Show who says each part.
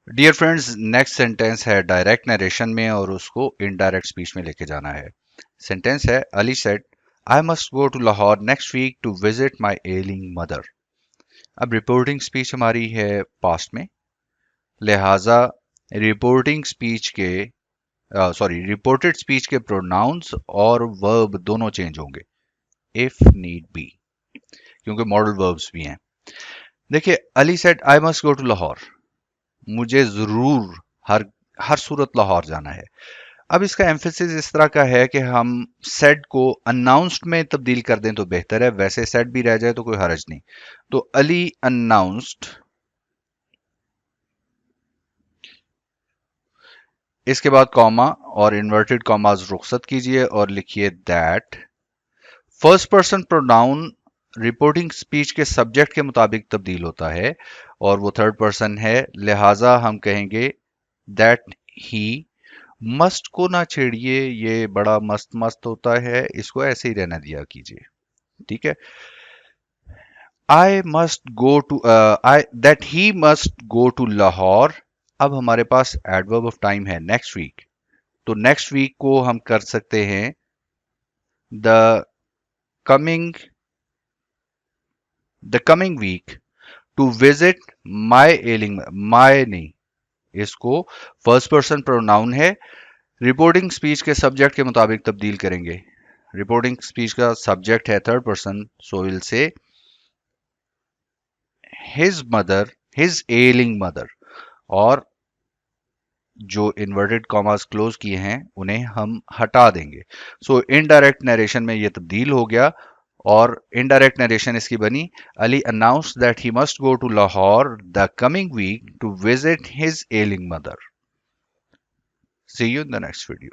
Speaker 1: Dear friends, next sentence है direct narration में और उसको इनडायरेक्ट स्पीच में लेके जाना है। सेंटेंस है, Ali said I must go to Lahore next week to visit my ailing mother. अब रिपोर्टिंग स्पीच हमारी है पास्ट में, लिहाजा रिपोर्टिंग स्पीच के रिपोर्टेड स्पीच के प्रोनाउंस और वर्ब दोनों चेंज होंगे इफ नीड बी, क्योंकि मॉडल वर्ब्स भी हैं। देखिए, Ali said I must go to Lahore, मुझे जरूर हर हर सूरत लाहौर जाना है। अब इसका एम्फेसिस इस तरह का है कि हम सेड को अनाउंस्ड में तब्दील कर दें तो बेहतर है, वैसे सेड भी रह जाए तो कोई हर्ज नहीं। तो अली अनाउंस्ड, इसके बाद कॉमा और इन्वर्टेड कॉमास रुखसत कीजिए और लिखिए that. First person pronoun reporting speech के सब्जेक्ट के मुताबिक तब्दील होता है और वो थर्ड पर्सन है, लिहाजा हम कहेंगे दैट ही। मस्ट को ना छेड़िए, ये बड़ा मस्त मस्त होता है, इसको ऐसे ही रहने दिया कीजिए, ठीक है। I must go to I that he must go to Lahore. अब हमारे पास एडवर्ब ऑफ टाइम है नेक्स्ट वीक, तो नेक्स्ट वीक को हम कर सकते हैं the coming week to visit my ailing, my नहीं, इसको फर्स्ट पर्सन प्रोनाउन है, रिपोर्टिंग स्पीच के सब्जेक्ट के मुताबिक तब्दील करेंगे। रिपोर्टिंग स्पीच का सब्जेक्ट है थर्ड पर्सन, सो विल से his mother, his ailing mother, और जो इन्वर्टेड कॉमास क्लोज किए हैं उन्हें हम हटा देंगे। सो इनडायरेक्ट नरेशन में ये तब्दील हो गया और इनडायरेक्ट नरेशन इसकी बनी, Ali announce that he must go to Lahore the coming week to visit his ailing mother. See you in the next video.